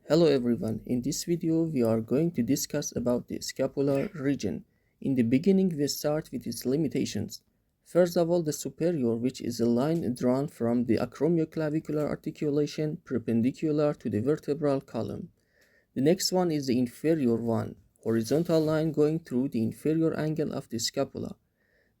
Hello everyone, in this video we are going to discuss about the scapular region. In the beginning we start with its limitations. First of all, the superior, which is a line drawn from the acromioclavicular articulation perpendicular to the vertebral column. The next one is the inferior one, horizontal line going through the inferior angle of the scapula.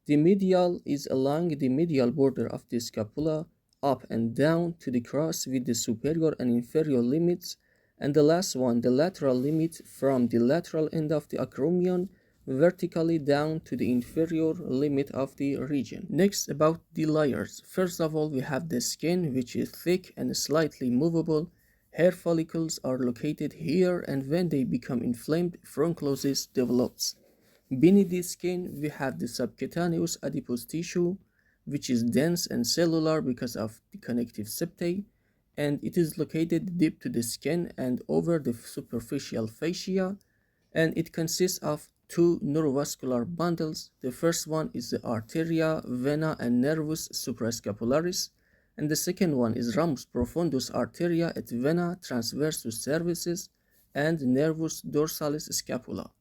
The medial is along the medial border of the scapula, up and down to the cross with the superior and inferior limits, and the last one, the lateral limit from the lateral end of the acromion vertically down to the inferior limit of the region. Next, about the layers. First of all, we have the skin, which is thick and slightly movable. Hair follicles are located here, and when they become inflamed, furunculosis develops. Beneath the skin, we have the subcutaneous adipose tissue, which is dense and cellular because of the connective septae, and it is located deep to the skin and over the superficial fascia, and it consists of two neurovascular bundles. The first one is the arteria, vena, and nervus suprascapularis, and the second one is ramus profundus arteria et vena transversus cervicis and nervus dorsalis scapula.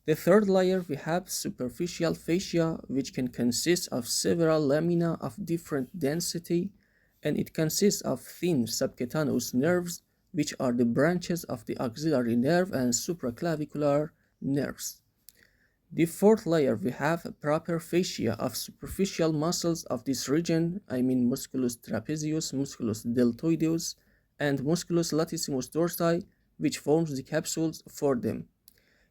The third layer, we have superficial fascia, which can consist of several lamina of different density, and it consists of thin subcutaneous nerves, which are the branches of the axillary nerve and supraclavicular nerves. The fourth layer, we have a proper fascia of superficial muscles of this region, I mean musculus trapezius, musculus deltoideus, and musculus latissimus dorsi, which forms the capsules for them.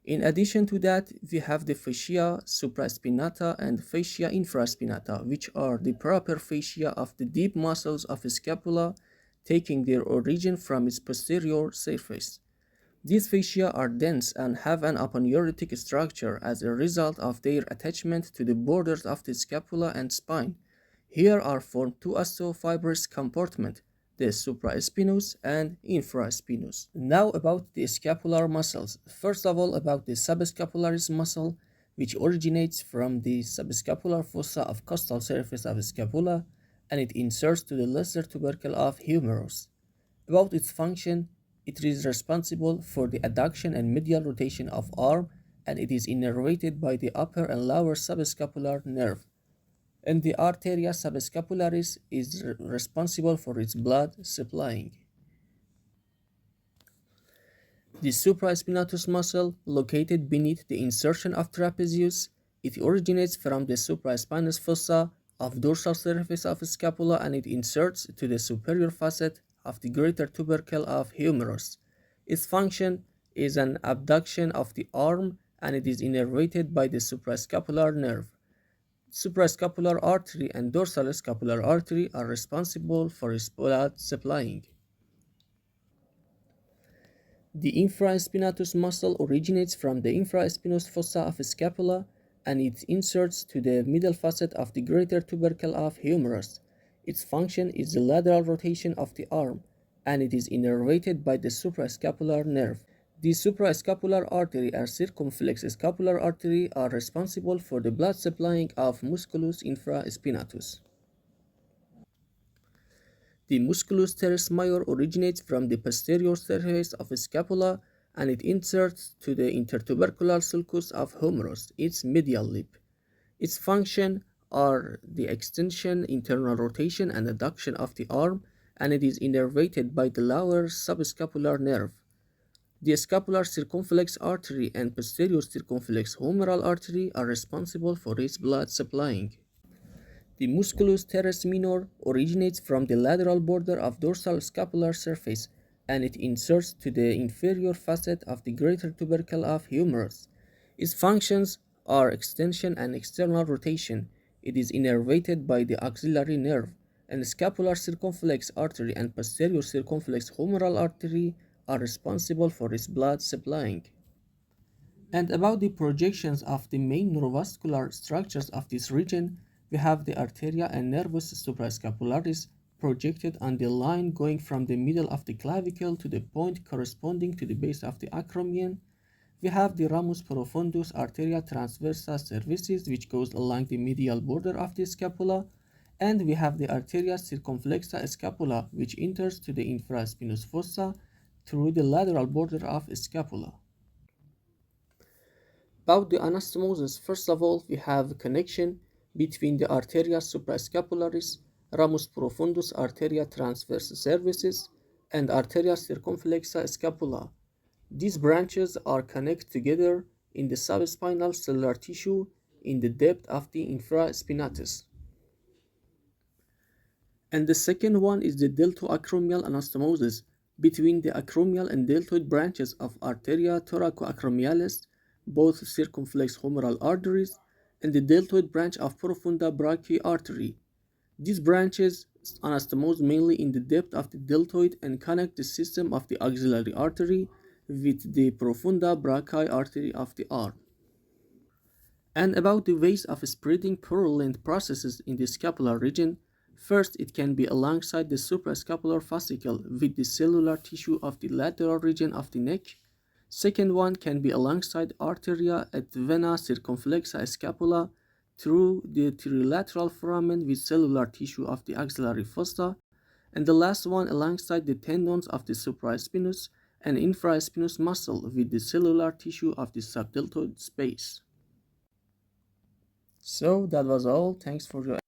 In addition to that, we have the fascia supraspinata and fascia infraspinata, which are the proper fascia of the deep muscles of the scapula, taking their origin from its posterior surface. These fascia are dense and have an aponeurotic structure as a result of their attachment to the borders of the scapula and spine. Here are formed two osteofibrous compartments, the supraspinous and infraspinous. Now about the scapular muscles. First of all, about the subscapularis muscle, which originates from the subscapular fossa of costal surface of the scapula, and it inserts to the lesser tubercle of humerus. About its function, it is responsible for the adduction and medial rotation of arm, and it is innervated by the upper and lower subscapular nerve. And the arteria subscapularis is responsible for its blood supplying. The supraspinatus muscle, located beneath the insertion of trapezius, it originates from the supraspinous fossa of dorsal surface of scapula, and it inserts to the superior facet of the greater tubercle of humerus. Its function is an abduction of the arm, and it is innervated by the suprascapular nerve. Suprascapular artery and dorsal scapular artery are responsible for its blood supplying. The infraspinatus muscle originates from the infraspinous fossa of scapula, and it inserts to the middle facet of the greater tubercle of humerus. Its function is the lateral rotation of the arm, and it is innervated by the suprascapular nerve. The suprascapular artery and circumflex scapular artery are responsible for the blood supplying of musculus infraspinatus. The musculus teres major originates from the posterior surface of the scapula, and it inserts to the intertubercular sulcus of humerus, its medial lip. Its function are the extension, internal rotation, and adduction of the arm, and it is innervated by the lower subscapular nerve. The scapular circumflex artery and posterior circumflex humeral artery are responsible for its blood supplying. The musculus teres minor originates from the lateral border of dorsal scapular surface, and it inserts to the inferior facet of the greater tubercle of humerus. Its functions are extension and external rotation. It is innervated by the axillary nerve, and the scapular circumflex artery and posterior circumflex humeral artery are responsible for its blood supplying. And about the projections of the main neurovascular structures of this region, we have the arteria and nervus suprascapularis projected on the line going from the middle of the clavicle to the point corresponding to the base of the acromion. We have the ramus profundus arteria transversa cervicis, which goes along the medial border of the scapula, and we have the arteria circumflexa scapula, which enters to the infraspinous fossa through the lateral border of scapula. About the anastomosis, first of all, we have a connection between the arteria suprascapularis, ramus profundus, arteria transversa cervicis, and arteria circumflexa scapula. These branches are connected together in the subspinal cellular tissue in the depth of the infraspinatus. And the second one is the deltoacromial anastomosis between the acromial and deltoid branches of arteria thoracoacromialis, both circumflex humeral arteries, and the deltoid branch of profunda brachii artery. These branches anastomose mainly in the depth of the deltoid and connect the system of the axillary artery with the profunda brachii artery of the arm. And about the ways of spreading purulent processes in the scapular region, first it can be alongside the suprascapular fascicle with the cellular tissue of the lateral region of the neck. Second one can be alongside arteria et vena circumflexa scapula through the trilateral foramen with cellular tissue of the axillary fossa, and the last one alongside the tendons of the supraspinous and infraspinous muscle with the cellular tissue of the subdeltoid space. So that was all. Thanks for your